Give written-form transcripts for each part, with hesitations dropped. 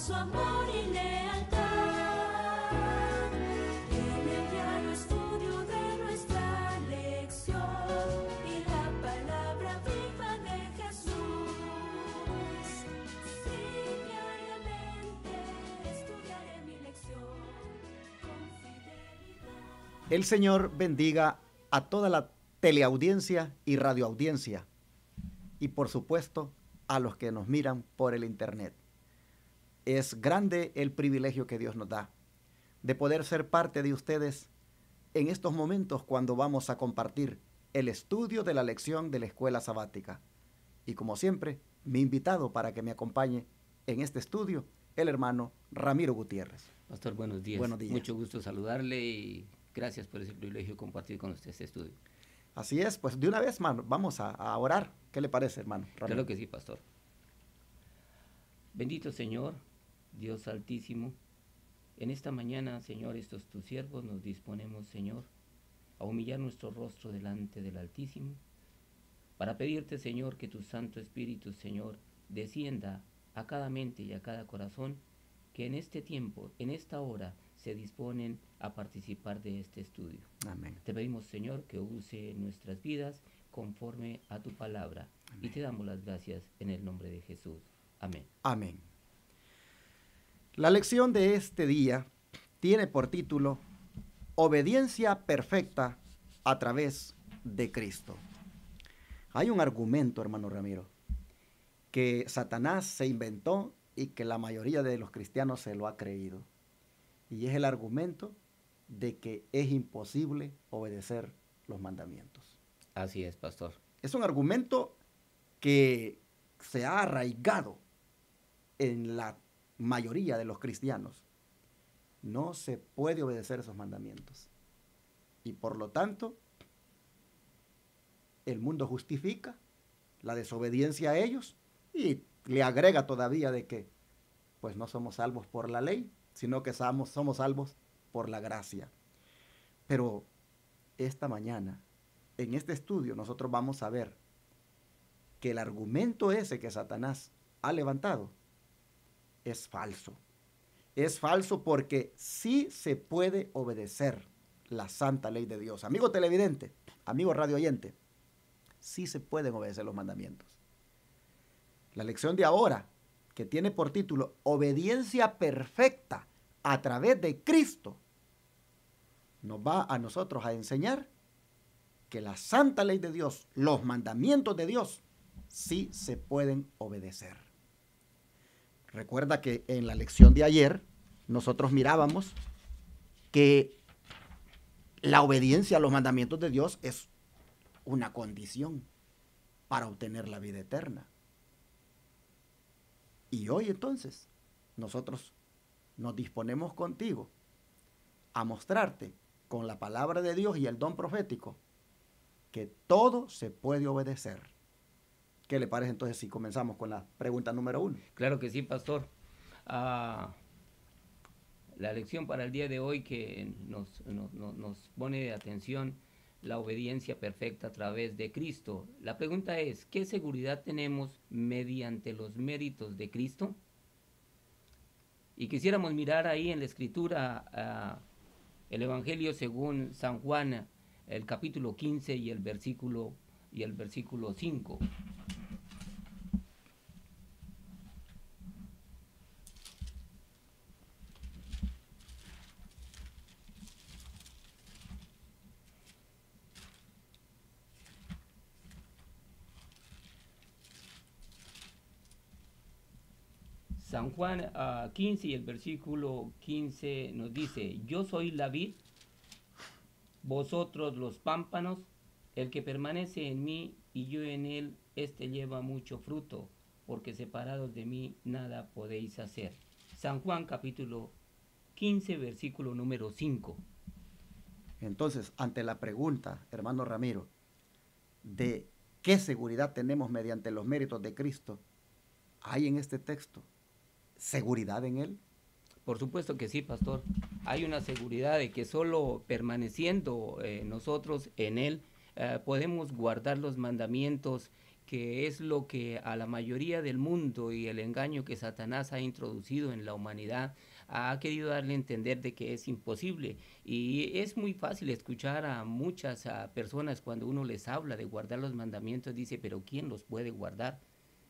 su amor y lealtad. En el diario estudio de nuestra lección y la palabra viva de Jesús. Sí, diariamente estudiaré mi lección con fidelidad. El Señor bendiga a toda la teleaudiencia y radioaudiencia y por supuesto a los que nos miran por el internet. Es grande el privilegio que Dios nos da de poder ser parte de ustedes en estos momentos cuando vamos a compartir el estudio de la lección de la escuela sabática. Y como siempre, mi invitado para que me acompañe en este estudio, el hermano Ramiro Gutiérrez. Pastor, buenos días. Buenos días. Mucho gusto saludarle y gracias por ese privilegio de compartir con usted este estudio. Así es, pues de una vez, hermano, vamos a orar. ¿Qué le parece, hermano Ramiro? Claro que sí, pastor. Bendito Señor, Dios Altísimo, en esta mañana, Señor, estos tus siervos nos disponemos, Señor, a humillar nuestro rostro delante del Altísimo, para pedirte, Señor, que tu Santo Espíritu, Señor, descienda a cada mente y a cada corazón que en este tiempo, en esta hora, se disponen a participar de este estudio. Amén. Te pedimos, Señor, que use nuestras vidas conforme a tu palabra. Amén. Y te damos las gracias en el nombre de Jesús. Amén. Amén. La lección de este día tiene por título Obediencia perfecta a través de Cristo. Hay un argumento, hermano Ramiro, que Satanás se inventó y que la mayoría de los cristianos se lo ha creído. Y es el argumento de que es imposible obedecer los mandamientos. Así es, pastor. Es un argumento que se ha arraigado en la mayoría de los cristianos. No se puede obedecer esos mandamientos. Y por lo tanto, el mundo justifica la desobediencia a ellos y le agrega todavía de que pues no somos salvos por la ley, sino que somos salvos por la gracia. Pero esta mañana, en este estudio, nosotros vamos a ver que el argumento ese que Satanás ha levantado es falso. Es falso porque sí se puede obedecer la santa ley de Dios. Amigo televidente, amigo radio oyente, sí se pueden obedecer los mandamientos. La lección de ahora, que tiene por título Obediencia perfecta a través de Cristo, nos va a nosotros a enseñar que la santa ley de Dios, los mandamientos de Dios, sí se pueden obedecer. Recuerda que en la lección de ayer nosotros mirábamos que la obediencia a los mandamientos de Dios es una condición para obtener la vida eterna. Y hoy entonces nosotros nos disponemos contigo a mostrarte con la palabra de Dios y el don profético que todo se puede obedecer. ¿Qué le parece entonces si comenzamos con la pregunta número 1? Claro que sí, pastor. La lección para el día de hoy que nos pone de atención la obediencia perfecta a través de Cristo. La pregunta es, ¿qué seguridad tenemos mediante los méritos de Cristo? Y quisiéramos mirar ahí en la Escritura el Evangelio según San Juan, el capítulo 15 y el versículo 5. San Juan 15 y el versículo 15 nos dice, yo soy la vid, vosotros los pámpanos, el que permanece en mí y yo en él, éste lleva mucho fruto, porque separados de mí nada podéis hacer. San Juan capítulo 15, versículo número 5. Entonces, ante la pregunta, hermano Ramiro, de qué seguridad tenemos mediante los méritos de Cristo, ¿hay en este texto seguridad en él? Por supuesto que sí, pastor. Hay una seguridad de que solo permaneciendo nosotros en él podemos guardar los mandamientos que es lo que a la mayoría del mundo y el engaño que Satanás ha introducido en la humanidad, ha querido darle a entender de que es imposible. Y es muy fácil escuchar a muchas personas cuando uno les habla de guardar los mandamientos, dice, pero ¿quién los puede guardar?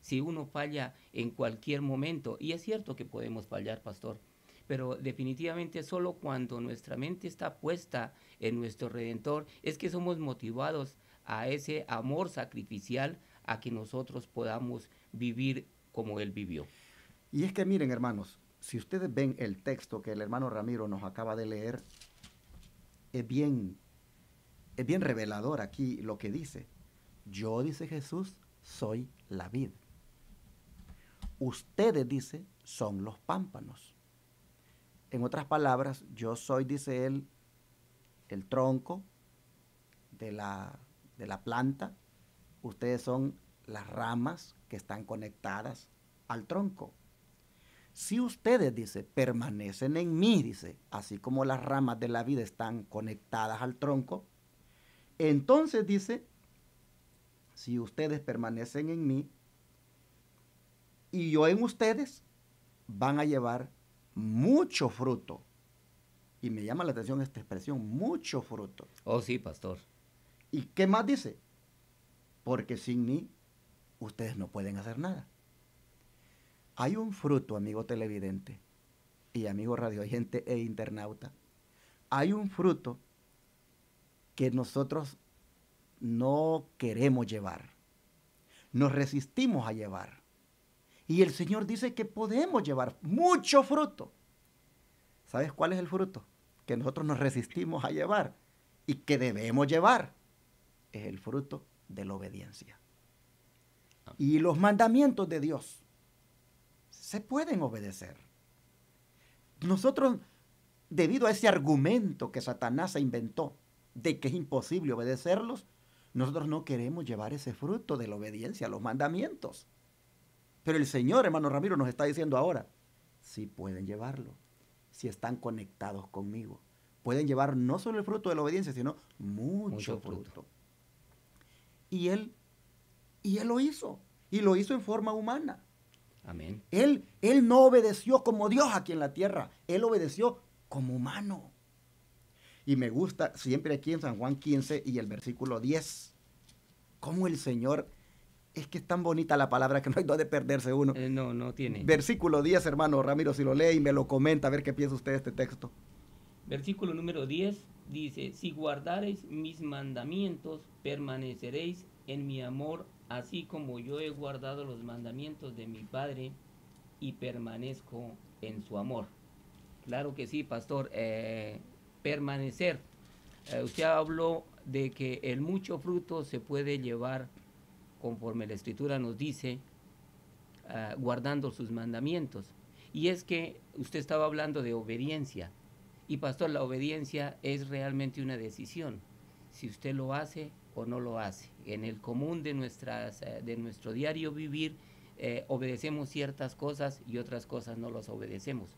Si uno falla en cualquier momento, y es cierto que podemos fallar, pastor, pero definitivamente solo cuando nuestra mente está puesta en nuestro Redentor es que somos motivados a ese amor sacrificial, a que nosotros podamos vivir como Él vivió. Y es que miren, hermanos, si ustedes ven el texto que el hermano Ramiro nos acaba de leer, es bien revelador aquí lo que dice. Yo, dice Jesús, soy la vid. Ustedes, dice, son los pámpanos. En otras palabras, yo soy, dice él, el tronco de la planta. Ustedes son las ramas que están conectadas al tronco. Si ustedes, dice, permanecen en mí, dice, así como las ramas de la vida están conectadas al tronco, entonces, dice, si ustedes permanecen en mí y yo en ustedes, van a llevar mucho fruto. Y me llama la atención esta expresión, mucho fruto. Oh, sí, pastor. ¿Y qué más dice? Porque sin mí, ustedes no pueden hacer nada. Hay un fruto, amigo televidente y amigo radioyente e internauta. Hay un fruto que nosotros no queremos llevar. Nos resistimos a llevar. Y el Señor dice que podemos llevar mucho fruto. ¿Sabes cuál es el fruto? Que nosotros nos resistimos a llevar y que debemos llevar. Es el fruto de la obediencia. Y los mandamientos de Dios se pueden obedecer. Nosotros, debido a ese argumento que Satanás se inventó de que es imposible obedecerlos, nosotros no queremos llevar ese fruto de la obediencia a los mandamientos. Pero el Señor, hermano Ramiro, nos está diciendo ahora, sí pueden llevarlo, si están conectados conmigo. Pueden llevar no solo el fruto de la obediencia, sino mucho fruto. Y Él lo hizo, y lo hizo en forma humana. Amén. Él no obedeció como Dios aquí en la tierra, Él obedeció como humano. Y me gusta siempre aquí en San Juan 15 y el versículo 10, cómo el Señor, es que es tan bonita la palabra que no hay donde perderse uno. No tiene. Versículo 10, hermano Ramiro, si lo lee y me lo comenta, a ver qué piensa usted de este texto. Versículo número 10 dice, si guardareis mis mandamientos, permaneceréis en mi amor, así como yo he guardado los mandamientos de mi Padre y permanezco en su amor. Claro que sí, pastor. Permanecer. Usted habló de que el mucho fruto se puede llevar, conforme la Escritura nos dice, guardando sus mandamientos. Y es que usted estaba hablando de obediencia. Y pastor, la obediencia es realmente una decisión. Si usted lo hace o no lo hace. En el común de nuestro diario vivir, obedecemos ciertas cosas y otras cosas no las obedecemos.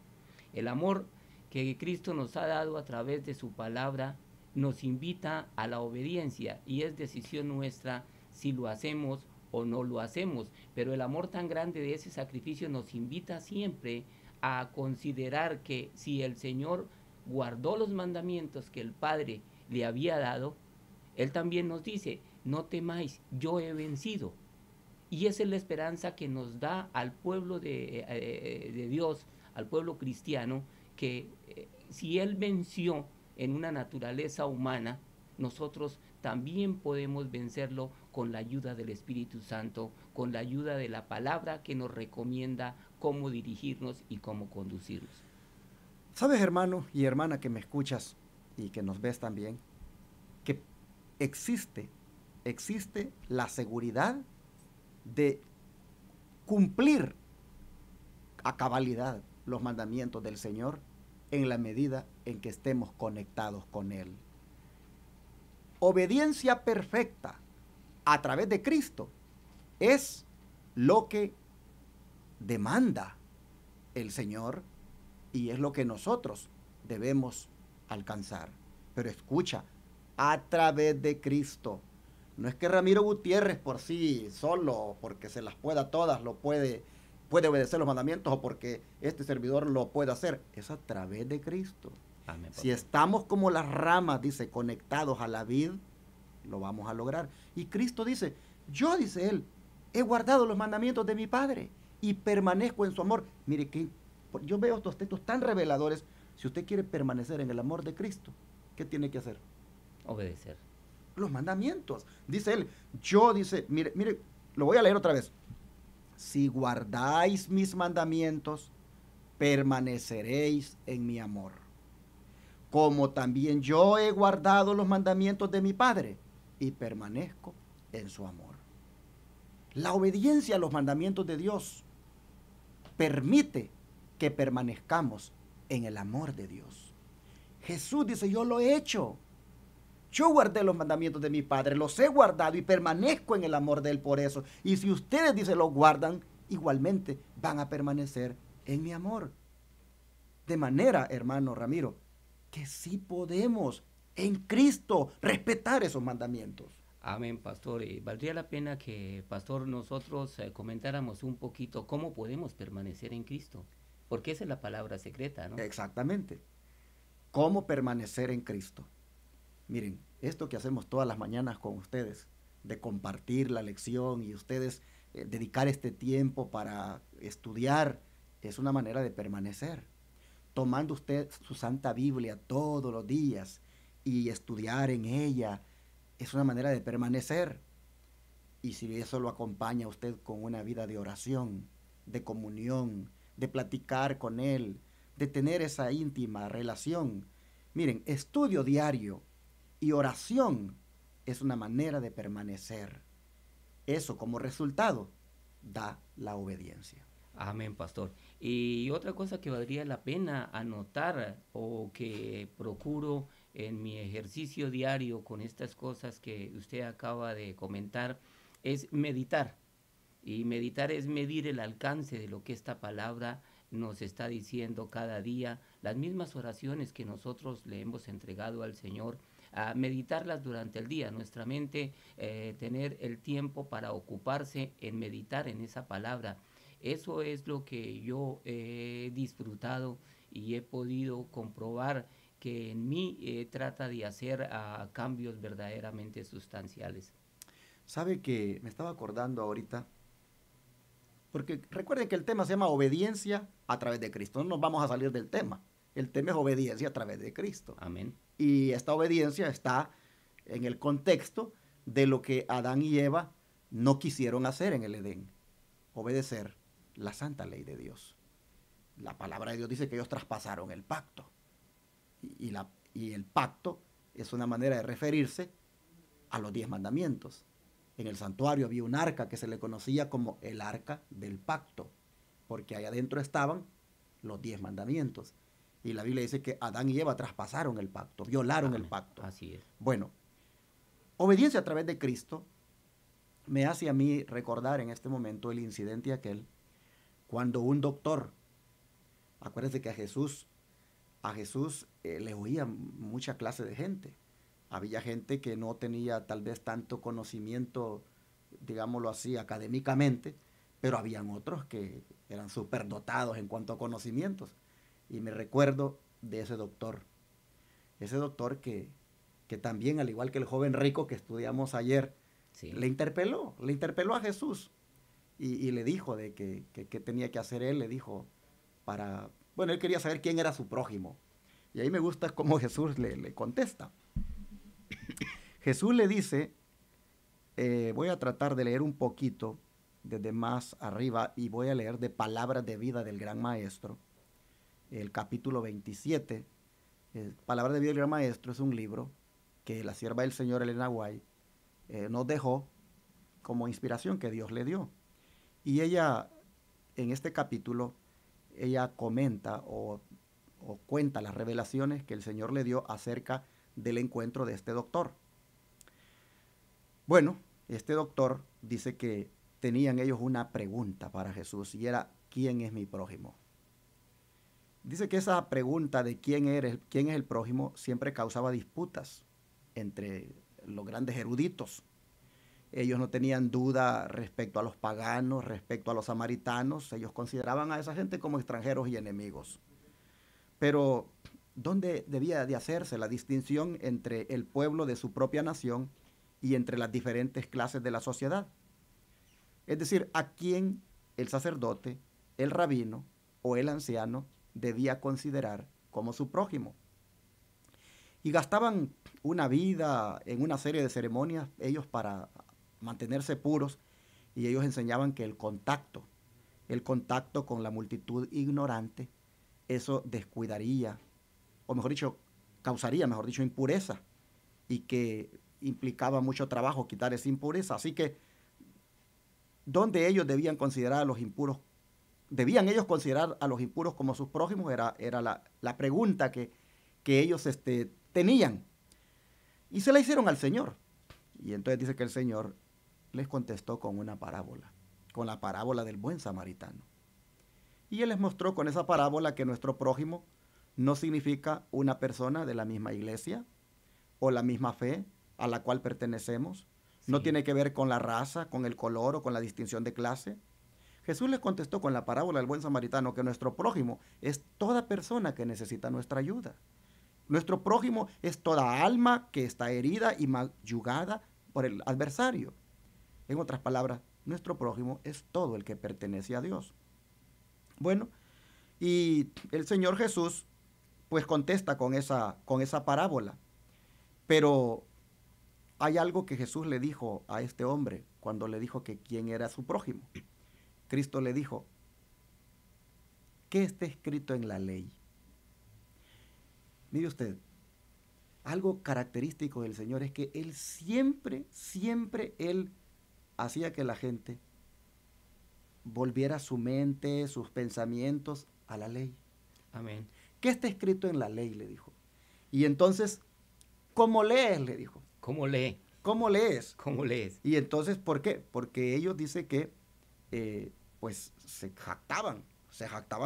El amor que Cristo nos ha dado a través de su palabra nos invita a la obediencia y es decisión nuestra si lo hacemos o no lo hacemos. Pero el amor tan grande de ese sacrificio nos invita siempre a considerar que si el Señor guardó los mandamientos que el Padre le había dado, Él también nos dice, no temáis, yo he vencido. Y esa es la esperanza que nos da al pueblo de Dios, al pueblo cristiano, que si Él venció en una naturaleza humana, nosotros también podemos vencerlo con la ayuda del Espíritu Santo, con la ayuda de la palabra que nos recomienda cómo dirigirnos y cómo conducirnos. ¿Sabes, hermano y hermana que me escuchas y que nos ves también? Que existe la seguridad de cumplir a cabalidad los mandamientos del Señor en la medida en que estemos conectados con Él. Obediencia perfecta a través de Cristo es lo que demanda el Señor y es lo que nosotros debemos alcanzar. Pero escucha, a través de Cristo, No es que Ramiro Gutiérrez por sí solo, porque se las pueda todas, puede obedecer los mandamientos o porque este servidor lo puede hacer. Es a través de Cristo. Amén, Si pastor. estamos como las ramas, dice, conectados a la vid, lo vamos a lograr. Y Cristo dice, yo, dice él, he guardado los mandamientos de mi Padre y permanezco en su amor. Mire, que yo veo estos textos tan reveladores. Si usted quiere permanecer en el amor de Cristo, ¿qué tiene que hacer? Obedecer. Los mandamientos. Dice él, dice, mire, lo voy a leer otra vez. Si guardáis mis mandamientos, permaneceréis en mi amor. Como también yo he guardado los mandamientos de mi Padre y permanezco en su amor. La obediencia a los mandamientos de Dios permite que permanezcamos en el amor de Dios. Jesús dice, yo lo he hecho. Yo guardé los mandamientos de mi Padre, los he guardado y permanezco en el amor de Él por eso. Y si ustedes, dice, los guardan, igualmente van a permanecer en mi amor. De manera, hermano Ramiro, que sí podemos en Cristo respetar esos mandamientos. Amén, pastor. Valdría la pena que, pastor, nosotros comentáramos un poquito cómo podemos permanecer en Cristo, porque esa es la palabra secreta, ¿no? Exactamente. ¿Cómo permanecer en Cristo? Miren, esto que hacemos todas las mañanas con ustedes, de compartir la lección y ustedes dedicar este tiempo para estudiar, es una manera de permanecer. Tomando usted su Santa Biblia todos los días y estudiar en ella, es una manera de permanecer. Y si eso lo acompaña usted con una vida de oración, de comunión, de platicar con Él, de tener esa íntima relación. Miren, estudio diario y oración es una manera de permanecer. Eso como resultado da la obediencia. Amén, pastor. Y otra cosa que valdría la pena anotar o que procuro en mi ejercicio diario con estas cosas que usted acaba de comentar es meditar. Y meditar es medir el alcance de lo que esta palabra nos está diciendo cada día, las mismas oraciones que nosotros le hemos entregado al Señor, a meditarlas durante el día, nuestra mente tener el tiempo para ocuparse en meditar en esa palabra. Eso es lo que yo he disfrutado y he podido comprobar que en mí trata de hacer cambios verdaderamente sustanciales. ¿Sabe que me estaba acordando ahorita? Porque recuerden que el tema se llama obediencia a través de Cristo. No nos vamos a salir del tema. El tema es obediencia a través de Cristo. Amén. Y esta obediencia está en el contexto de lo que Adán y Eva no quisieron hacer en el Edén. Obedecer la santa ley de Dios. La palabra de Dios dice que ellos traspasaron el pacto. Y el pacto es una manera de referirse a los 10 mandamientos. En el santuario había un arca que se le conocía como el arca del pacto, porque ahí adentro estaban los 10 mandamientos. Y la Biblia dice que Adán y Eva traspasaron el pacto, violaron el pacto. Así es. Bueno, obediencia a través de Cristo me hace a mí recordar en este momento el incidente aquel cuando un doctor, acuérdense que a Jesús le oía mucha clase de gente. Había gente que no tenía tal vez tanto conocimiento, digámoslo así, académicamente, pero habían otros que eran superdotados en cuanto a conocimientos. Y me recuerdo de ese doctor que también, al igual que el joven rico que estudiamos ayer, Sí. le interpeló a Jesús y le dijo de que tenía que hacer él, le dijo él quería saber quién era su prójimo. Y ahí me gusta cómo Jesús le contesta. Jesús le dice, voy a tratar de leer un poquito desde más arriba y voy a leer de Palabras de Vida del Gran Maestro, el capítulo 27. Palabras de Vida del Gran Maestro es un libro que la sierva del Señor, Elena White, nos dejó como inspiración que Dios le dio. Y ella, en este capítulo, ella comenta o cuenta las revelaciones que el Señor le dio acerca del encuentro de este doctor. Bueno, este doctor dice que tenían ellos una pregunta para Jesús y era, ¿quién es mi prójimo? Dice que esa pregunta de quién es el prójimo siempre causaba disputas entre los grandes eruditos, Ellos no tenían duda respecto a los paganos, respecto a los samaritanos. Ellos consideraban a esa gente como extranjeros y enemigos. Pero, ¿dónde debía de hacerse la distinción entre el pueblo de su propia nación y entre las diferentes clases de la sociedad? Es decir, ¿a quién el sacerdote, el rabino o el anciano debía considerar como su prójimo? Y gastaban una vida en una serie de ceremonias ellos para mantenerse puros, y ellos enseñaban que el contacto con la multitud ignorante, eso descuidaría, o mejor dicho, causaría, mejor dicho, impureza, y que implicaba mucho trabajo quitar esa impureza. Así que, ¿dónde ellos debían considerar a los impuros? ¿Debían ellos considerar a los impuros como sus prójimos? Era la pregunta que ellos tenían. Y se la hicieron al Señor. Y entonces dice que el Señor les contestó con una parábola, con la parábola del buen samaritano. Y Él les mostró con esa parábola que nuestro prójimo no significa una persona de la misma iglesia o la misma fe a la cual pertenecemos. Sí. No tiene que ver con la raza, con el color o con la distinción de clase. Jesús les contestó con la parábola del buen samaritano que nuestro prójimo es toda persona que necesita nuestra ayuda. Nuestro prójimo es toda alma que está herida y magullada por el adversario. En otras palabras, nuestro prójimo es todo el que pertenece a Dios. Bueno, y el Señor Jesús pues contesta con esa parábola. Pero hay algo que Jesús le dijo a este hombre cuando le dijo que quién era su prójimo. Cristo le dijo, ¿qué está escrito en la ley? Mire usted, algo característico del Señor es que Él siempre Él hacía que la gente volviera su mente, sus pensamientos a la ley. Amén. ¿Qué está escrito en la ley? Le dijo. Y entonces, ¿cómo lees? Le dijo. ¿Cómo lee? ¿Cómo lees? ¿Cómo lees? Y entonces, ¿por qué? Porque ellos dicen que pues se jactaban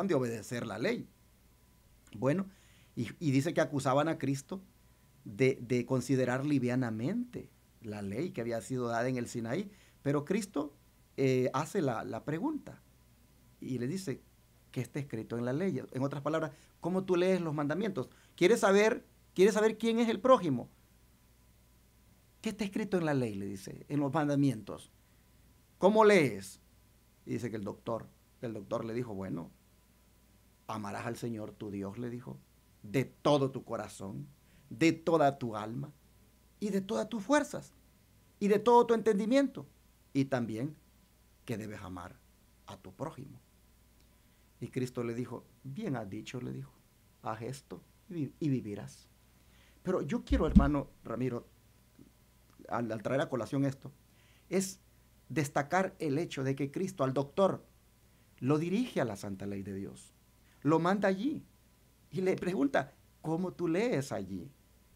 de obedecer la ley. Bueno, y dice que acusaban a Cristo de considerar livianamente la ley que había sido dada en el Sinaí, pero Cristo hace la pregunta y le dice, ¿qué está escrito en la ley? En otras palabras, ¿cómo tú lees los mandamientos? ¿Quieres saber quién es el prójimo? ¿Qué está escrito en la ley? Le dice, en los mandamientos. ¿Cómo lees? Y dice que el doctor le dijo, bueno, amarás al Señor tu Dios, le dijo, de todo tu corazón, de toda tu alma y de todas tus fuerzas y de todo tu entendimiento. Y también que debes amar a tu prójimo. Y Cristo le dijo, bien has dicho, le dijo, haz esto y vivirás. Pero yo quiero, hermano Ramiro, al traer a colación esto, es destacar el hecho de que Cristo al doctor lo dirige a la santa ley de Dios, lo manda allí y le pregunta, ¿cómo tú lees allí?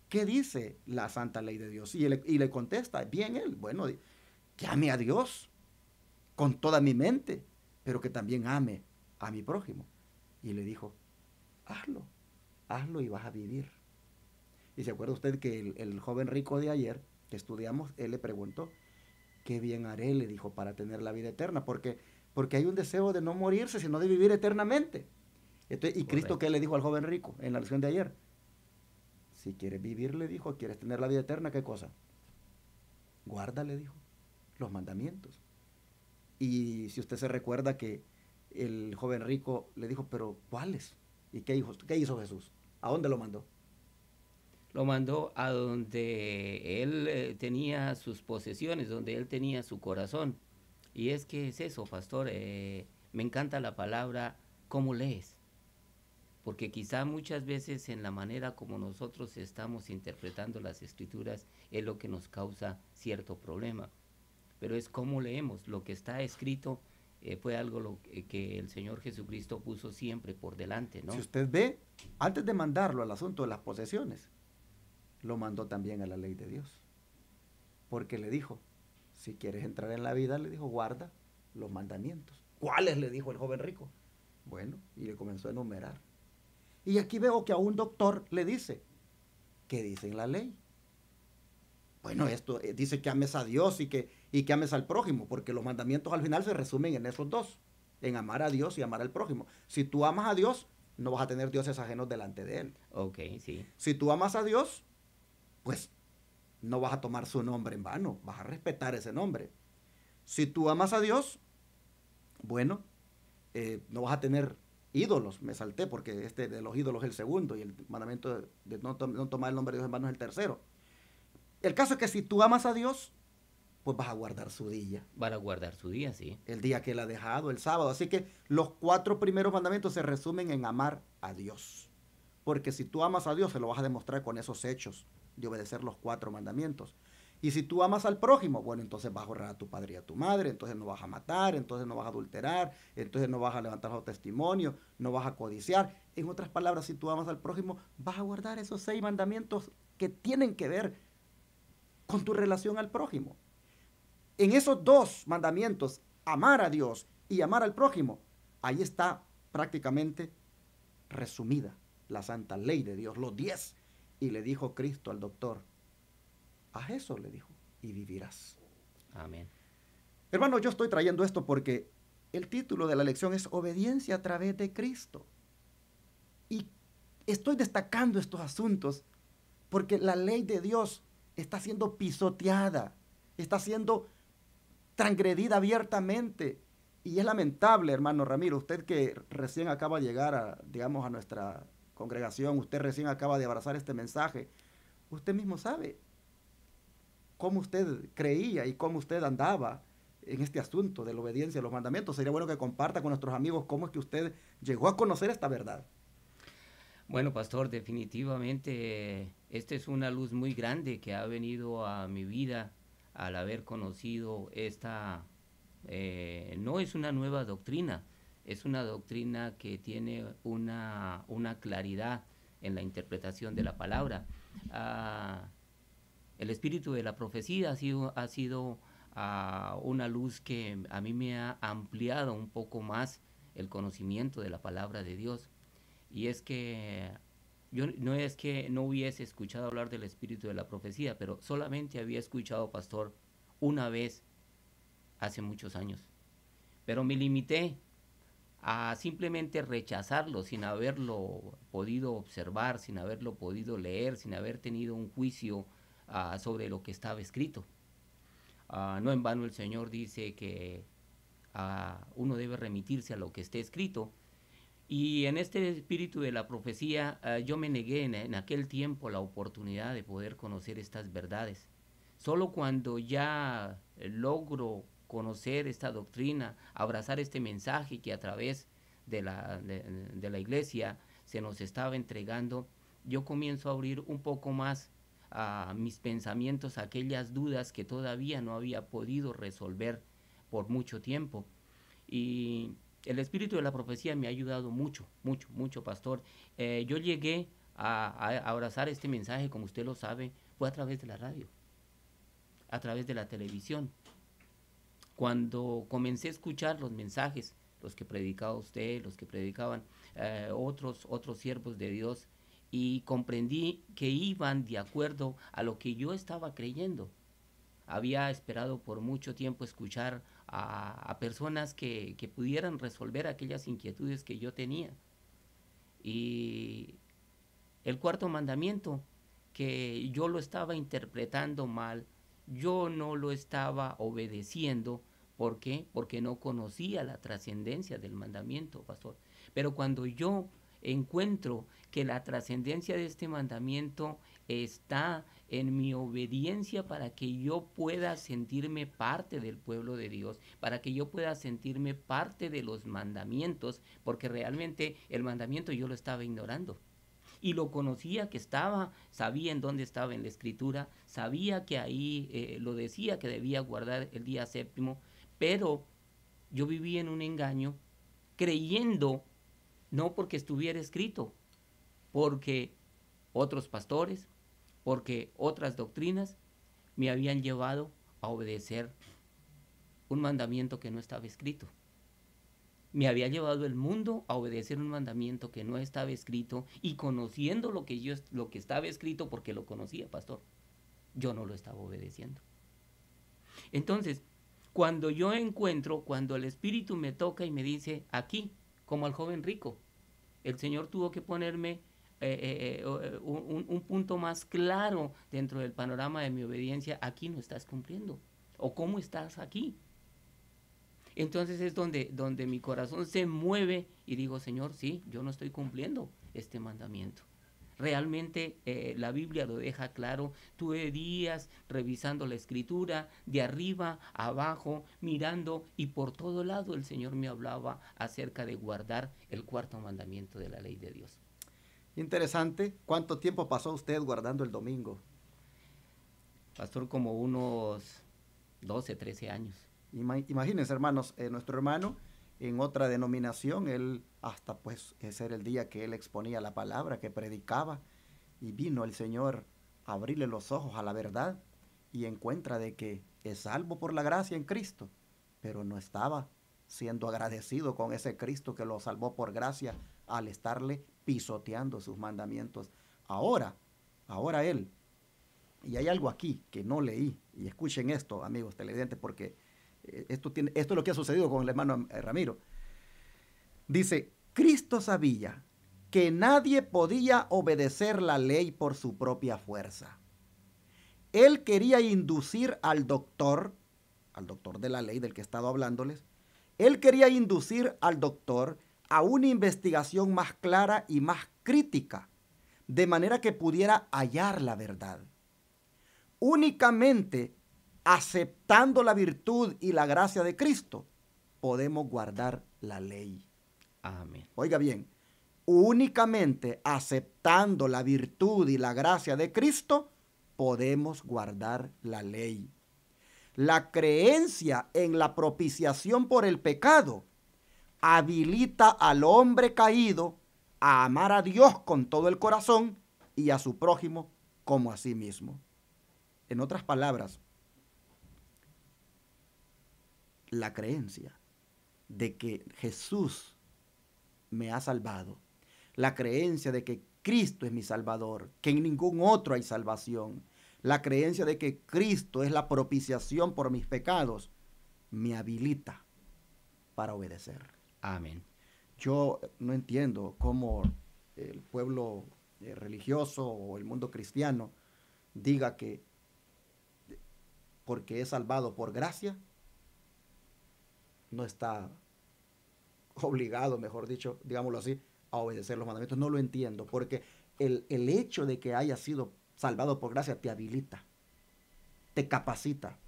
¿Qué dice la santa ley de Dios? Y le contesta, bien él, bueno, que ame a Dios con toda mi mente, pero que también ame a mi prójimo. Y le dijo, hazlo y vas a vivir. Y se acuerda usted que el joven rico de ayer, que estudiamos, él le preguntó, ¿qué bien haré? Le dijo, para tener la vida eterna, porque hay un deseo de no morirse, sino de vivir eternamente. Entonces, y Cristo, ¿qué le dijo al joven rico en la lección de ayer? Si quieres vivir, le dijo, quieres tener la vida eterna, ¿qué cosa? Guarda, le dijo, los mandamientos. Y si usted se recuerda que el joven rico le dijo, pero ¿cuáles? ¿Y qué hizo Jesús? ¿A dónde lo mandó? Lo mandó a donde él tenía sus posesiones, donde él tenía su corazón. Y es que es eso, pastor, me encanta la palabra, ¿cómo lees? Porque quizá muchas veces en la manera como nosotros estamos interpretando las escrituras es lo que nos causa cierto problema. Pero es cómo leemos. Lo que está escrito fue algo que el Señor Jesucristo puso siempre por delante, ¿no? Si usted ve, antes de mandarlo al asunto de las posesiones, lo mandó también a la ley de Dios. Porque le dijo, si quieres entrar en la vida, le dijo, guarda los mandamientos. ¿Cuáles? Le dijo el joven rico. Bueno, y le comenzó a enumerar. Y aquí veo que a un doctor le dice, ¿qué dice en la ley? Bueno, esto dice que ames a Dios y que y que ames al prójimo, porque los mandamientos al final se resumen en esos dos, en amar a Dios y amar al prójimo. Si tú amas a Dios, no vas a tener dioses ajenos delante de Él. Ok, sí. Si tú amas a Dios, pues no vas a tomar su nombre en vano, vas a respetar ese nombre. Si tú amas a Dios, bueno, no vas a tener ídolos, me salté porque este de los ídolos es el segundo y el mandamiento de no tomar el nombre de Dios en vano es el tercero. El caso es que si tú amas a Dios, pues vas a guardar su día. Van a guardar su día, sí. El día que Él ha dejado, el sábado. Así que los 4 primeros mandamientos se resumen en amar a Dios. Porque si tú amas a Dios, se lo vas a demostrar con esos hechos de obedecer los 4 mandamientos. Y si tú amas al prójimo, bueno, entonces vas a honrar a tu padre y a tu madre, entonces no vas a matar, entonces no vas a adulterar, entonces no vas a levantar falso testimonio, no vas a codiciar. En otras palabras, si tú amas al prójimo, vas a guardar esos 6 mandamientos que tienen que ver con tu relación al prójimo. En esos 2 mandamientos, amar a Dios y amar al prójimo, ahí está prácticamente resumida la santa ley de Dios, los 10. Y le dijo Cristo al doctor, haz eso, le dijo, y vivirás. Amén. Hermano, yo estoy trayendo esto porque el título de la lección es Obediencia a través de Cristo. Y estoy destacando estos asuntos porque la ley de Dios está siendo pisoteada, está siendo transgredida abiertamente. Y es lamentable, hermano Ramiro, usted que recién acaba de llegar a nuestra congregación, usted recién acaba de abrazar este mensaje, usted mismo sabe cómo usted creía y cómo usted andaba en este asunto de la obediencia a los mandamientos. Sería bueno que comparta con nuestros amigos cómo es que usted llegó a conocer esta verdad. Bueno, pastor, definitivamente esta es una luz muy grande que ha venido a mi vida al haber conocido esta, no es una nueva doctrina, es una doctrina que tiene una claridad en la interpretación de la palabra. El espíritu de la profecía ha sido una luz que a mí me ha ampliado un poco más el conocimiento de la palabra de Dios. Y es que yo no es que no hubiese escuchado hablar del espíritu de la profecía, pero solamente había escuchado, pastor, una vez hace muchos años. Pero me limité a simplemente rechazarlo sin haberlo podido observar, sin haberlo podido leer, sin haber tenido un juicio sobre lo que estaba escrito. No en vano el Señor dice que uno debe remitirse a lo que esté escrito. Y en este espíritu de la profecía, yo me negué en aquel tiempo la oportunidad de poder conocer estas verdades. Solo cuando ya logro conocer esta doctrina, abrazar este mensaje que a través de la iglesia se nos estaba entregando, yo comienzo a abrir un poco más a mis pensamientos, a aquellas dudas que todavía no había podido resolver por mucho tiempo. Y el espíritu de la profecía me ha ayudado mucho, mucho, mucho, pastor. Yo llegué a abrazar este mensaje, como usted lo sabe, fue a través de la radio, a través de la televisión. Cuando comencé a escuchar los mensajes, los que predicaba usted, los que predicaban otros siervos de Dios, y comprendí que iban de acuerdo a lo que yo estaba creyendo. Había esperado por mucho tiempo escuchar a personas que pudieran resolver aquellas inquietudes que yo tenía. Y el 4º mandamiento, que yo lo estaba interpretando mal, yo no lo estaba obedeciendo. ¿Por qué? Porque no conocía la trascendencia del mandamiento, pastor. Pero cuando yo encuentro que la trascendencia de este mandamiento está en mi obediencia para que yo pueda sentirme parte del pueblo de Dios, para que yo pueda sentirme parte de los mandamientos, porque realmente el mandamiento yo lo estaba ignorando. Y lo conocía que sabía en dónde estaba en la escritura, sabía que ahí lo decía que debía guardar el día 7º, pero yo vivía en un engaño creyendo, no porque estuviera escrito, porque otros pastores, porque otras doctrinas me habían llevado a obedecer un mandamiento que no estaba escrito. Me había llevado el mundo a obedecer un mandamiento que no estaba escrito, y conociendo lo que estaba escrito, porque lo conocía, pastor, yo no lo estaba obedeciendo. Entonces, cuando el Espíritu me toca y me dice, aquí, como al joven rico, el Señor tuvo que ponerme un punto más claro dentro del panorama de mi obediencia. Aquí no estás cumpliendo. ¿O cómo estás aquí? Entonces es donde mi corazón se mueve y digo, Señor, sí, yo no estoy cumpliendo este mandamiento. Realmente la Biblia lo deja claro. Tuve días revisando la Escritura, de arriba a abajo, mirando, y por todo lado el Señor me hablaba acerca de guardar el cuarto mandamiento de la ley de Dios. Interesante. ¿Cuánto tiempo pasó usted guardando el domingo? Pastor, como unos 12, 13 años. Imagínense, hermanos, nuestro hermano en otra denominación, él hasta pues ese era el día que él exponía la palabra, que predicaba, y vino el Señor a abrirle los ojos a la verdad y encuentra de que es salvo por la gracia en Cristo, pero no estaba siendo agradecido con ese Cristo que lo salvó por gracia al estarle pisoteando sus mandamientos. Ahora él, y hay algo aquí que no leí, y escuchen esto, amigos televidentes, porque esto es lo que ha sucedido con el hermano Ramiro. Dice, Cristo sabía que nadie podía obedecer la ley por su propia fuerza. Él quería inducir al doctor de la ley del que he estado hablándoles, él quería inducir al doctor a una investigación más clara y más crítica, de manera que pudiera hallar la verdad. Únicamente aceptando la virtud y la gracia de Cristo, podemos guardar la ley. Amén. Oiga bien, únicamente aceptando la virtud y la gracia de Cristo, podemos guardar la ley. La creencia en la propiciación por el pecado habilita al hombre caído a amar a Dios con todo el corazón y a su prójimo como a sí mismo. En otras palabras, la creencia de que Jesús me ha salvado, la creencia de que Cristo es mi Salvador, que en ningún otro hay salvación, la creencia de que Cristo es la propiciación por mis pecados, me habilita para obedecer. Amén. Yo no entiendo cómo el pueblo religioso o el mundo cristiano diga que porque es salvado por gracia, no está obligado, mejor dicho, digámoslo así, a obedecer los mandamientos. No lo entiendo, porque el hecho de que haya sido salvado por gracia te habilita, te capacita,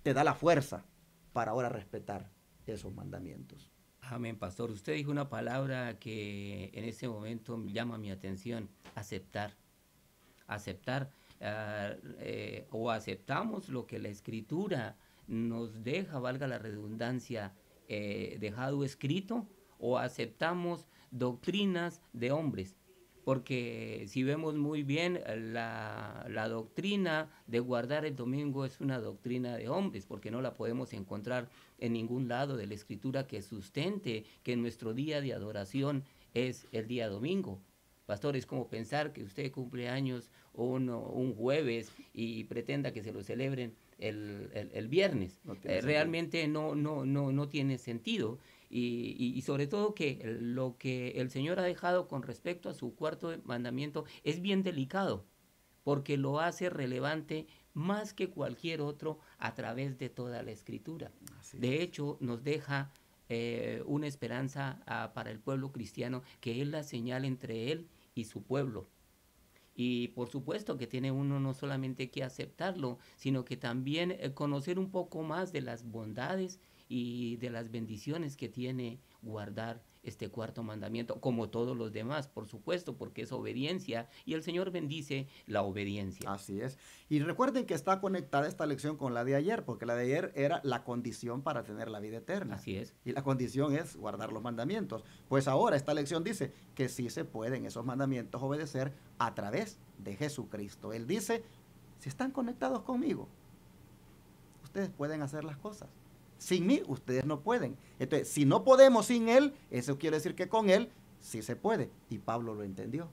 te da la fuerza para ahora respetar esos mandamientos. Amén, pastor. Usted dijo una palabra que en ese momento llama mi atención: aceptar. Aceptar. O aceptamos lo que la Escritura nos deja, valga la redundancia, dejado escrito, o aceptamos doctrinas de hombres. Porque si vemos muy bien, la doctrina de guardar el domingo es una doctrina de hombres, porque no la podemos encontrar en ningún lado de la Escritura que sustente que nuestro día de adoración es el día domingo. Pastor, es como pensar que usted cumple años un jueves y pretenda que se lo celebren el viernes. No realmente no tiene sentido. Y sobre todo que lo que el Señor ha dejado con respecto a su cuarto mandamiento es bien delicado, porque lo hace relevante más que cualquier otro a través de toda la Escritura. De hecho, nos deja una esperanza para el pueblo cristiano, que es la señal entre él y su pueblo. Y por supuesto que tiene uno no solamente que aceptarlo, sino que también conocer un poco más de las bondades y de las bendiciones que tiene guardar este cuarto mandamiento, como todos los demás, por supuesto, porque es obediencia, y el Señor bendice la obediencia. Así es. Y recuerden que está conectada esta lección con la de ayer, porque la de ayer era la condición para tener la vida eterna. Así es. Y la condición es guardar los mandamientos. Pues ahora esta lección dice que sí se pueden esos mandamientos obedecer a través de Jesucristo. Él dice, si están conectados conmigo, ustedes pueden hacer las cosas. Sin mí, ustedes no pueden. Entonces, si no podemos sin Él, eso quiere decir que con Él sí se puede. Y Pablo lo entendió.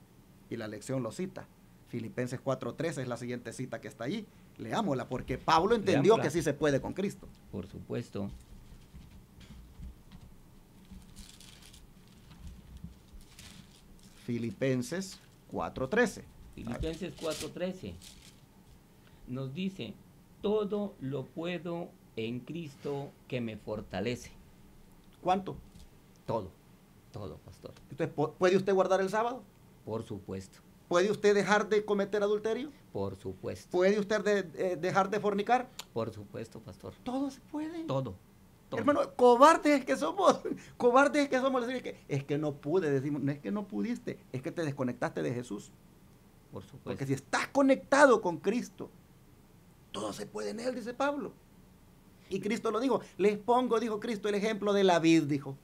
Y la lección lo cita. Filipenses 4:13 es la siguiente cita que está allí. Leámosla, porque Pablo entendió Leámosla. que sí se puede con Cristo. Por supuesto. Filipenses 4:13. Filipenses 4:13 nos dice, todo lo puedo en Cristo que me fortalece. ¿Cuánto? Todo, todo, pastor. Entonces, ¿puede usted guardar el sábado? Por supuesto, ¿Puede usted dejar de cometer adulterio? por supuesto, ¿Puede usted dejar de fornicar? por supuesto, pastor. Todo se puede. Todo, todo. Hermano, cobardes que somos, cobardes que somos, decir es que no pude, decimos, no es que no pudiste, es que te desconectaste de Jesús. Por supuesto. Porque si estás conectado con Cristo, todo se puede en Él, dice Pablo. Y Cristo lo dijo, les pongo, dijo Cristo, el ejemplo de la vid, dijo.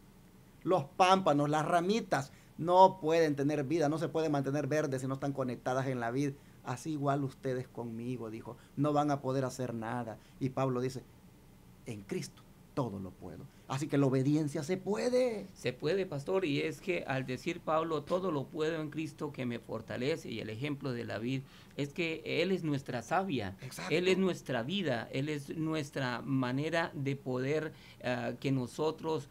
Los pámpanos, las ramitas, no pueden tener vida, no se pueden mantener verdes si no están conectadas en la vid. Así igual ustedes conmigo, dijo, no van a poder hacer nada. Y Pablo dice, en Cristo todo lo puedo. Así que la obediencia se puede. Se puede, pastor, y es que al decir Pablo, todo lo puedo en Cristo que me fortalece, y el ejemplo de la vid, es que Él es nuestra savia, Exacto. Él es nuestra vida, Él es nuestra manera de poder que nosotros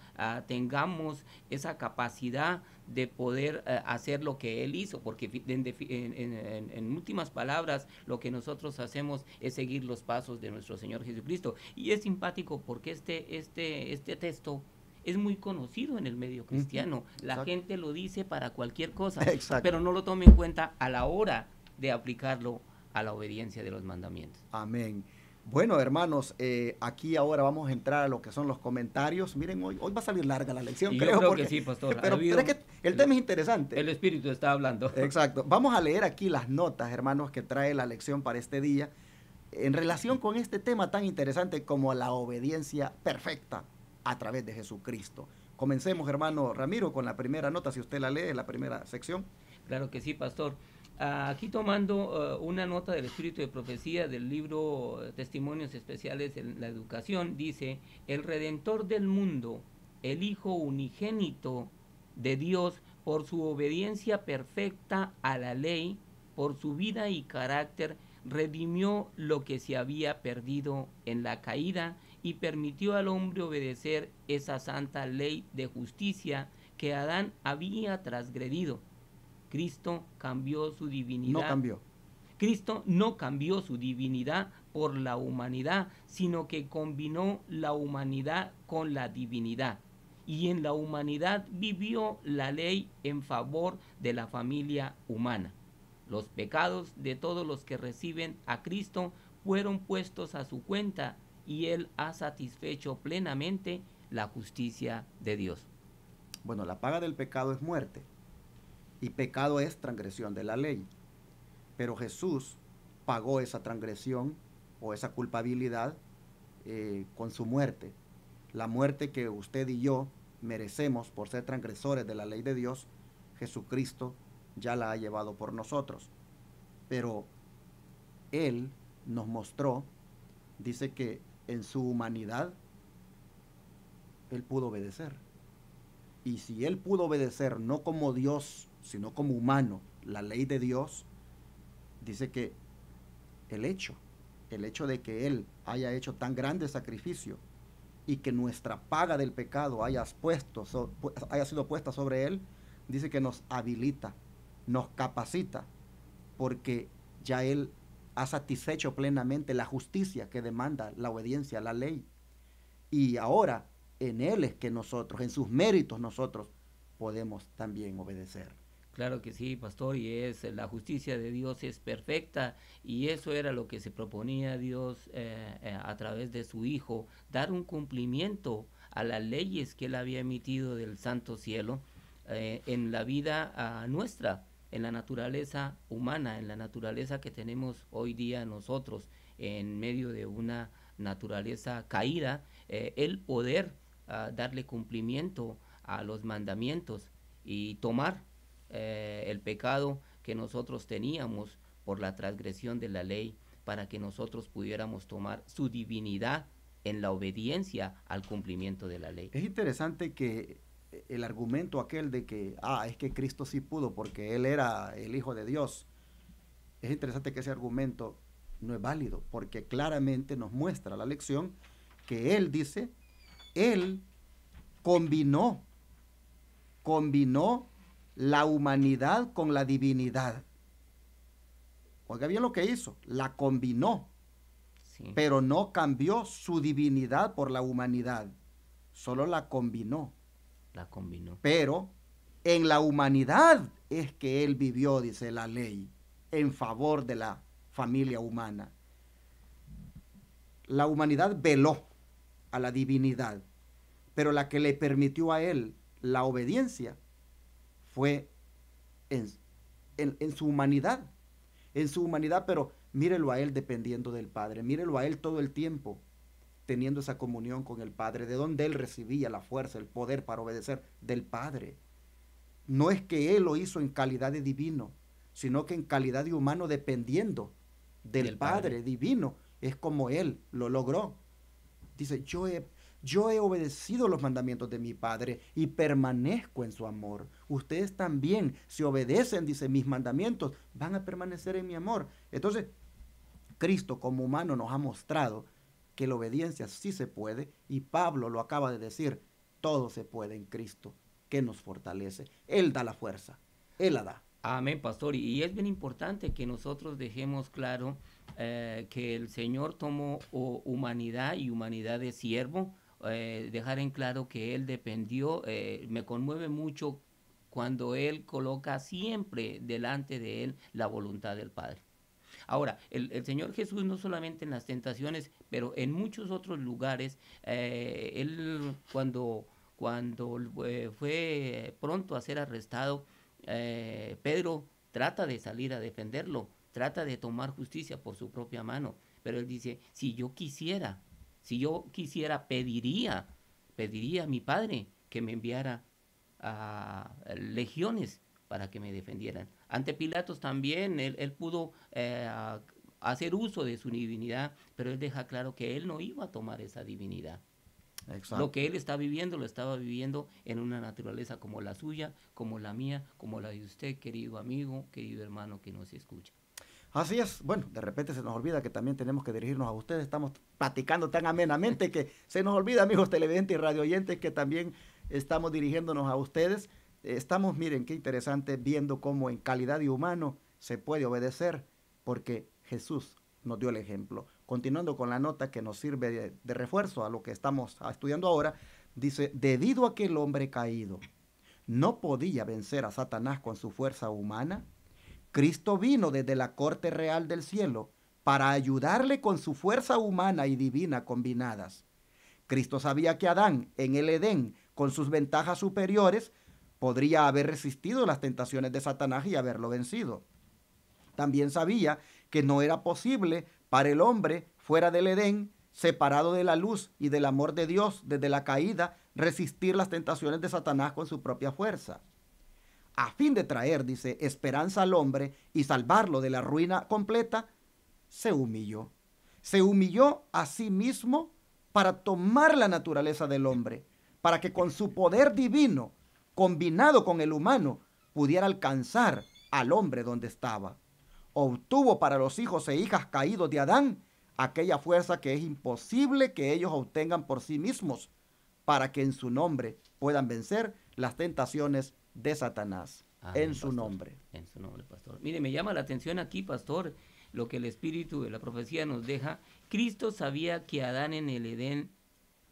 tengamos esa capacidad de poder hacer lo que Él hizo, porque en últimas palabras, lo que nosotros hacemos es seguir los pasos de nuestro Señor Jesucristo. Y es simpático porque este texto es muy conocido en el medio cristiano. La Exacto. gente lo dice para cualquier cosa, Exacto. pero no lo toma en cuenta a la hora de aplicarlo a la obediencia de los mandamientos. Amén. Bueno, hermanos, aquí ahora vamos a entrar a lo que son los comentarios. Miren, hoy va a salir larga la lección, Y yo creo. creo porque, que sí, pastor. pero es que el tema es interesante. El Espíritu está hablando. Exacto. Vamos a leer aquí las notas, hermanos, que trae la lección para este día en relación con este tema tan interesante como la obediencia perfecta a través de Jesucristo. Comencemos, hermano Ramiro, con la primera nota, si usted la lee, la primera sección. Claro que sí, pastor. Aquí tomando una nota del Espíritu de Profecía del libro Testimonios Especiales en la Educación, dice, el Redentor del mundo, el Hijo unigénito de Dios, por su obediencia perfecta a la ley, por su vida y carácter, redimió lo que se había perdido en la caída y permitió al hombre obedecer esa santa ley de justicia que Adán había transgredido. Cristo cambió su divinidad. No cambió. Cristo no cambió su divinidad por la humanidad, sino que combinó la humanidad con la divinidad. Y en la humanidad vivió la ley en favor de la familia humana. Los pecados de todos los que reciben a Cristo fueron puestos a su cuenta y Él ha satisfecho plenamente la justicia de Dios. Bueno, la paga del pecado es muerte. Y pecado es transgresión de la ley. Pero Jesús pagó esa transgresión o esa culpabilidad con su muerte. La muerte que usted y yo merecemos por ser transgresores de la ley de Dios, Jesucristo ya la ha llevado por nosotros. Pero Él nos mostró, dice que en su humanidad, Él pudo obedecer. Y si Él pudo obedecer no como Dios, sino como humano, la ley de Dios, dice que el hecho de que Él haya hecho tan grande sacrificio y que nuestra paga del pecado haya sido puesta sobre Él, dice que nos habilita, nos capacita, porque ya Él ha satisfecho plenamente la justicia que demanda la obediencia a la ley. Y ahora en Él es que nosotros, en sus méritos nosotros, podemos también obedecer. Claro que sí, pastor, y la justicia de Dios es perfecta, y eso era lo que se proponía Dios a través de su Hijo, dar un cumplimiento a las leyes que Él había emitido del santo cielo en la vida nuestra, en la naturaleza humana, en la naturaleza que tenemos hoy día nosotros, en medio de una naturaleza caída, el poder darle cumplimiento a los mandamientos y tomar el pecado que nosotros teníamos por la transgresión de la ley, para que nosotros pudiéramos tomar su divinidad en la obediencia al cumplimiento de la ley. Es interesante que el argumento aquel de que, es que Cristo sí pudo porque Él era el Hijo de Dios. Es interesante que ese argumento no es válido, porque claramente nos muestra la lección que él dice, él combinó la humanidad con la divinidad. Oiga bien lo que hizo, la combinó, Sí, pero no cambió su divinidad por la humanidad, solo la combinó. la combinó. Pero en la humanidad es que él vivió, dice la ley, en favor de la familia humana. La humanidad veló a la divinidad, pero la que le permitió a él la obediencia fue en su humanidad, pero mírelo a él dependiendo del Padre, mírelo a él todo el tiempo teniendo esa comunión con el Padre, de donde él recibía la fuerza, el poder para obedecer del Padre. No es que él lo hizo en calidad de divino, sino que en calidad de humano dependiendo del Padre divino, es como él lo logró. Dice, yo he obedecido los mandamientos de mi Padre y permanezco en su amor. Ustedes también, si obedecen, dice, mis mandamientos, van a permanecer en mi amor. Entonces, Cristo como humano nos ha mostrado que la obediencia sí se puede, y Pablo lo acaba de decir, todo se puede en Cristo, que nos fortalece. Él da la fuerza, Él la da. Amén, pastor. Y es bien importante que nosotros dejemos claro que el Señor tomó humanidad y humanidad de siervo, dejar en claro que Él dependió. Me conmueve mucho cuando Él coloca siempre delante de Él la voluntad del Padre. Ahora, el Señor Jesús no solamente en las tentaciones, pero en muchos otros lugares, Él cuando fue pronto a ser arrestado, Pedro trata de salir a defenderlo, trata de tomar justicia por su propia mano, pero él dice, si yo quisiera, pediría a mi Padre que me enviara a legiones para que me defendieran. Ante Pilatos también él pudo hacer uso de su divinidad, pero él deja claro que él no iba a tomar esa divinidad. Exacto. Lo que él está viviendo, lo estaba viviendo en una naturaleza como la suya, como la mía, como la de usted, querido amigo, querido hermano que nos escucha. Así es. Bueno, de repente se nos olvida que también tenemos que dirigirnos a ustedes. Estamos platicando tan amenamente que se nos olvida, amigos televidentes y radio oyentes, que también estamos dirigiéndonos a ustedes. Estamos, miren, qué interesante, viendo cómo en calidad de humano se puede obedecer, porque Jesús nos dio el ejemplo. Continuando con la nota que nos sirve de refuerzo a lo que estamos estudiando ahora, dice, debido a que el hombre caído no podía vencer a Satanás con su fuerza humana, Cristo vino desde la corte real del cielo para ayudarle con su fuerza humana y divina combinadas. Cristo sabía que Adán, en el Edén, con sus ventajas superiores, podría haber resistido las tentaciones de Satanás y haberlo vencido. También sabía que no era posible para el hombre fuera del Edén, separado de la luz y del amor de Dios desde la caída, resistir las tentaciones de Satanás con su propia fuerza. A fin de traer, dice, esperanza al hombre y salvarlo de la ruina completa, se humilló. Se humilló a sí mismo para tomar la naturaleza del hombre, para que con su poder divino, combinado con el humano, pudiera alcanzar al hombre donde estaba. Obtuvo para los hijos e hijas caídos de Adán aquella fuerza que es imposible que ellos obtengan por sí mismos, para que en su nombre puedan vencer las tentaciones de Satanás. Amén, en su pastor. nombre. En su nombre, pastor. Mire, me llama la atención aquí, pastor, lo que el espíritu de la profecía nos deja. Cristo sabía que Adán en el Edén,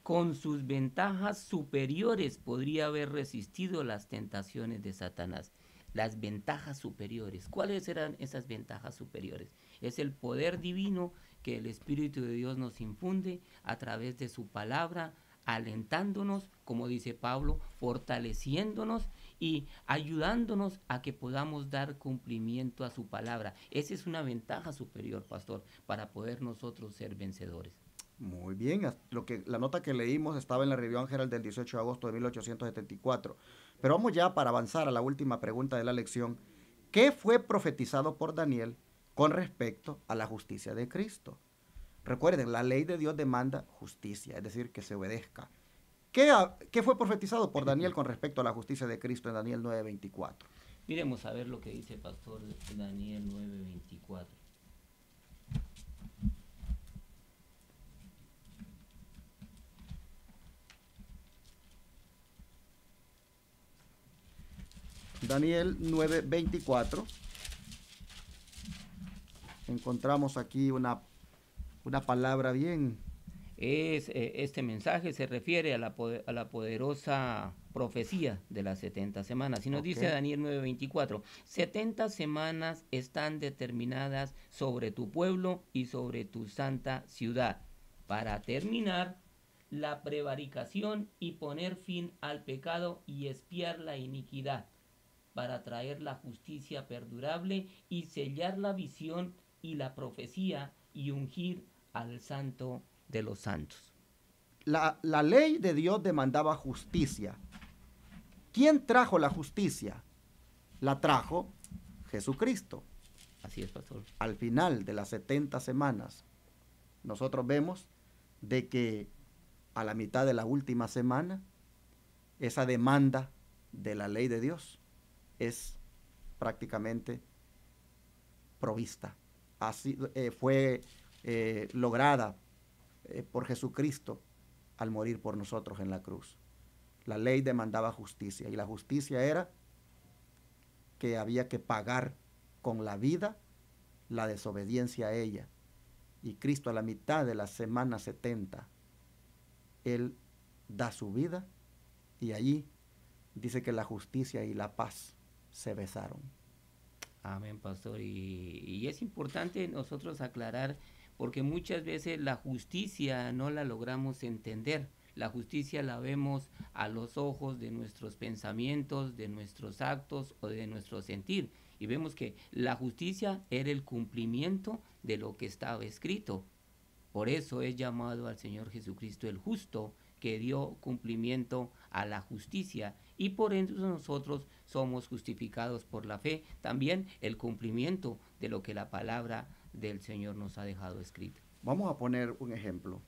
con sus ventajas superiores, podría haber resistido las tentaciones de Satanás. Las ventajas superiores. ¿Cuáles eran esas ventajas superiores? Es el poder divino que el Espíritu de Dios nos infunde a través de su palabra, alentándonos, como dice Pablo, fortaleciéndonos y ayudándonos a que podamos dar cumplimiento a su palabra. Esa es una ventaja superior, pastor, para poder nosotros ser vencedores. Muy bien, la nota que leímos estaba en la Review Herald del 18 de agosto de 1874. Pero vamos ya para avanzar a la última pregunta de la lección. ¿Qué fue profetizado por Daniel con respecto a la justicia de Cristo? Recuerden, la ley de Dios demanda justicia, es decir, que se obedezca. ¿Qué fue profetizado por Daniel con respecto a la justicia de Cristo en Daniel 9:24? Miremos a ver lo que dice el pastor de Daniel 9:24. Daniel 9:24. Encontramos aquí una palabra bien. Este mensaje se refiere a la poderosa profecía de las 70 semanas. Y nos dice Daniel 9:24, 70 semanas están determinadas sobre tu pueblo y sobre tu santa ciudad, para terminar la prevaricación y poner fin al pecado y expiar la iniquidad, para traer la justicia perdurable y sellar la visión y la profecía y ungir al santo de los santos. La ley de Dios demandaba justicia. ¿Quién trajo la justicia? La trajo Jesucristo. Así es, pastor. Al final de las 70 semanas, nosotros vemos de que a la mitad de la última semana, esa demanda de la ley de Dios es prácticamente provista. Así fue lograda por Jesucristo al morir por nosotros en la cruz. La ley demandaba justicia y la justicia era que había que pagar con la vida la desobediencia a ella. Y Cristo a la mitad de la semana 70, Él da su vida y allí dice que la justicia y la paz se besaron. Amén, pastor. Y es importante nosotros aclarar, porque muchas veces la justicia no la logramos entender. La justicia la vemos a los ojos de nuestros pensamientos, de nuestros actos o de nuestro sentir. Y vemos que la justicia era el cumplimiento de lo que estaba escrito. Por eso es llamado al Señor Jesucristo el justo, que dio cumplimiento a la justicia, y por eso nosotros somos justificados por la fe, también el cumplimiento de lo que la palabra del Señor nos ha dejado escrito. Vamos a poner un ejemplo.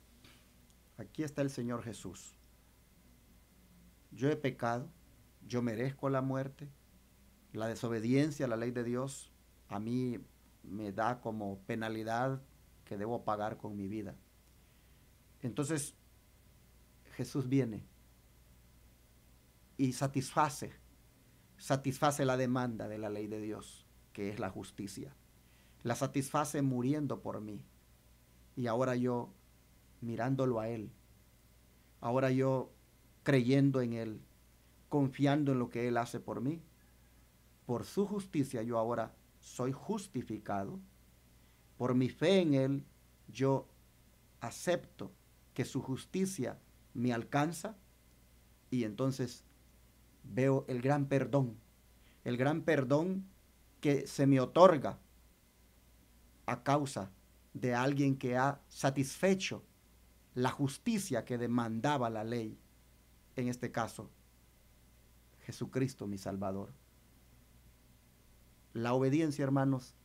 Aquí está el Señor Jesús. Yo he pecado, yo merezco la muerte, la desobediencia a la ley de Dios a mí me da como penalidad que debo pagar con mi vida. Entonces, Jesús viene y satisface la demanda de la ley de Dios, que es la justicia. La satisface muriendo por mí. Y ahora yo, mirándolo a Él, ahora yo creyendo en Él, confiando en lo que Él hace por mí, por su justicia yo ahora soy justificado. Por mi fe en Él, yo acepto que su justicia me alcanza y entonces veo el gran perdón que se me otorga a causa de alguien que ha satisfecho la justicia que demandaba la ley, en este caso, Jesucristo mi Salvador. La obediencia, hermanos,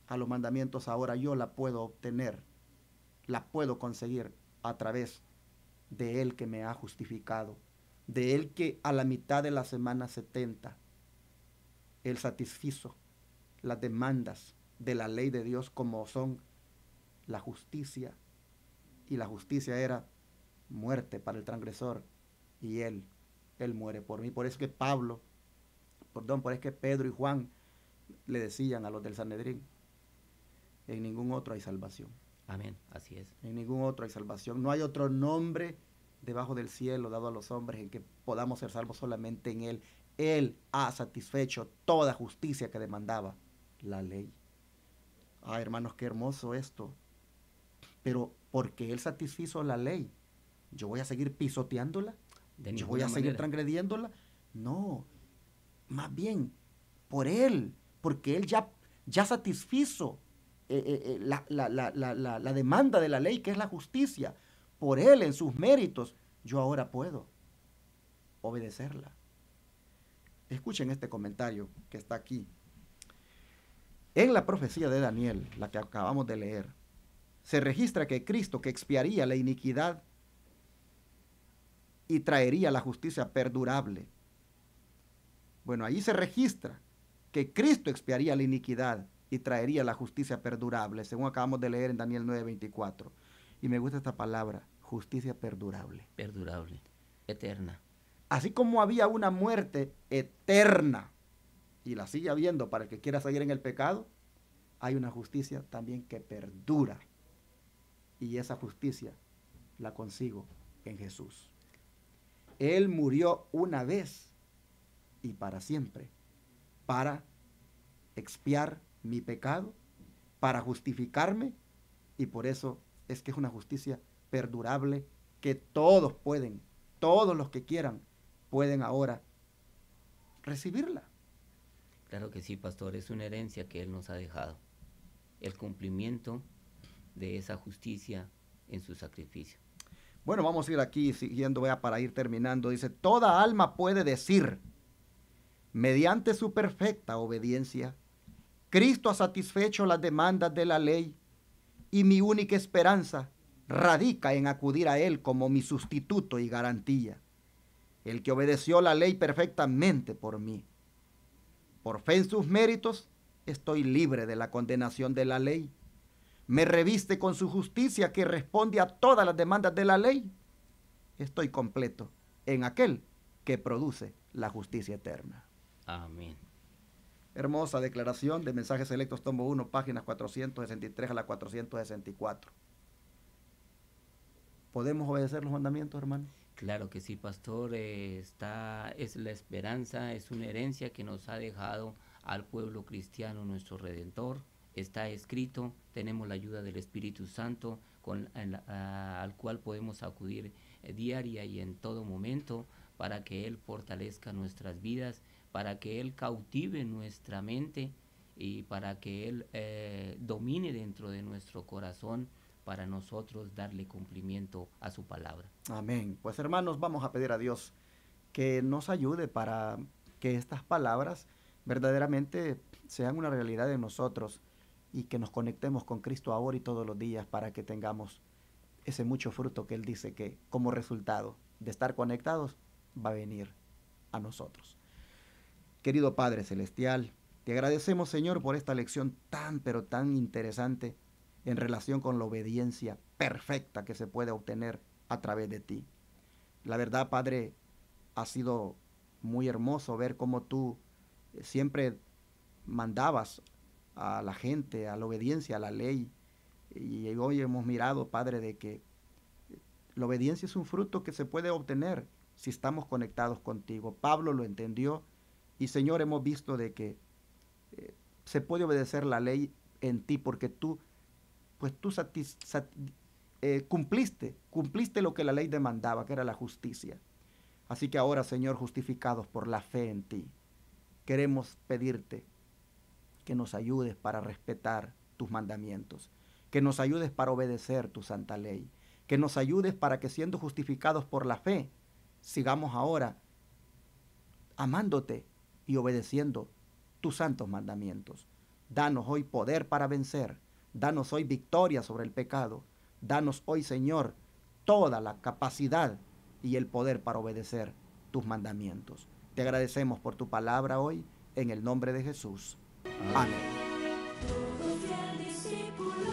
a los mandamientos ahora yo la puedo obtener, la puedo conseguir a través de Él que me ha justificado, de Él que a la mitad de la semana 70, Él satisfizo las demandas de la ley de Dios, como son la justicia, y la justicia era muerte para el transgresor, y Él muere por mí. Por eso que por eso que Pedro y Juan le decían a los del Sanedrín, en ningún otro hay salvación. Amén, así es. En ningún otro hay salvación. No hay otro nombre debajo del cielo dado a los hombres en que podamos ser salvos, solamente en Él. Él ha satisfecho toda justicia que demandaba la ley. Ah, hermanos, qué hermoso esto. Pero porque Él satisfizo la ley, ¿yo voy a seguir pisoteándola? ¿Yo voy a seguir transgrediéndola? No, más bien por Él, porque Él ya satisfizo la demanda de la ley, que es la justicia. Por Él, en sus méritos, yo ahora puedo obedecerla. Escuchen este comentario que está aquí. En la profecía de Daniel, la que acabamos de leer, se registra que Cristo, que expiaría la iniquidad y traería la justicia perdurable. Bueno, ahí se registra que Cristo expiaría la iniquidad y traería la justicia perdurable, según acabamos de leer en Daniel 9:24. Y me gusta esta palabra, justicia perdurable. Perdurable, eterna. Así como había una muerte eterna y la sigue habiendo para el que quiera seguir en el pecado, hay una justicia también que perdura. Y esa justicia la consigo en Jesús. Él murió una vez y para siempre, para expiar mi pecado, para justificarme, y por eso es que es una justicia perdurable que todos pueden, todos los que quieran, pueden ahora recibirla. Claro que sí, pastor, es una herencia que Él nos ha dejado, el cumplimiento de esa justicia en su sacrificio. Bueno, vamos a ir aquí siguiendo, vea, para ir terminando. Dice, toda alma puede decir, mediante su perfecta obediencia, Cristo ha satisfecho las demandas de la ley y mi única esperanza radica en acudir a Él como mi sustituto y garantía, el que obedeció la ley perfectamente por mí. Por fe en sus méritos, estoy libre de la condenación de la ley. Me reviste con su justicia que responde a todas las demandas de la ley. Estoy completo en aquel que produce la justicia eterna. Amén. Hermosa declaración de Mensajes Selectos, tomo 1, páginas 463 a la 464. ¿Podemos obedecer los mandamientos, hermano? Claro que sí, pastor. Es la esperanza, es una herencia que nos ha dejado al pueblo cristiano nuestro Redentor. Está escrito, tenemos la ayuda del Espíritu Santo al cual podemos acudir diaria y en todo momento para que Él fortalezca nuestras vidas, para que Él cautive nuestra mente y para que Él domine dentro de nuestro corazón para nosotros darle cumplimiento a su palabra. Amén. Pues hermanos, vamos a pedir a Dios que nos ayude para que estas palabras verdaderamente sean una realidad en nosotros y que nos conectemos con Cristo ahora y todos los días para que tengamos ese mucho fruto que Él dice que como resultado de estar conectados va a venir a nosotros. Querido Padre Celestial, te agradecemos, Señor, por esta lección tan, pero tan interesante en relación con la obediencia perfecta que se puede obtener a través de ti. La verdad, Padre, ha sido muy hermoso ver cómo tú siempre mandabas a la gente a la obediencia a la ley. Y hoy hemos mirado, Padre, de que la obediencia es un fruto que se puede obtener si estamos conectados contigo. Pablo lo entendió y, Señor, hemos visto de que se puede obedecer la ley en ti porque tú cumpliste lo que la ley demandaba, que era la justicia. Así que ahora, Señor, justificados por la fe en ti, queremos pedirte que nos ayudes para respetar tus mandamientos, que nos ayudes para obedecer tu santa ley, que nos ayudes para que siendo justificados por la fe, sigamos ahora amándote y obedeciendo tus santos mandamientos. Danos hoy poder para vencer, danos hoy victoria sobre el pecado, danos hoy, Señor, toda la capacidad y el poder para obedecer tus mandamientos. Te agradecemos por tu palabra hoy, en el nombre de Jesús. Amén. Todo fiel discípulo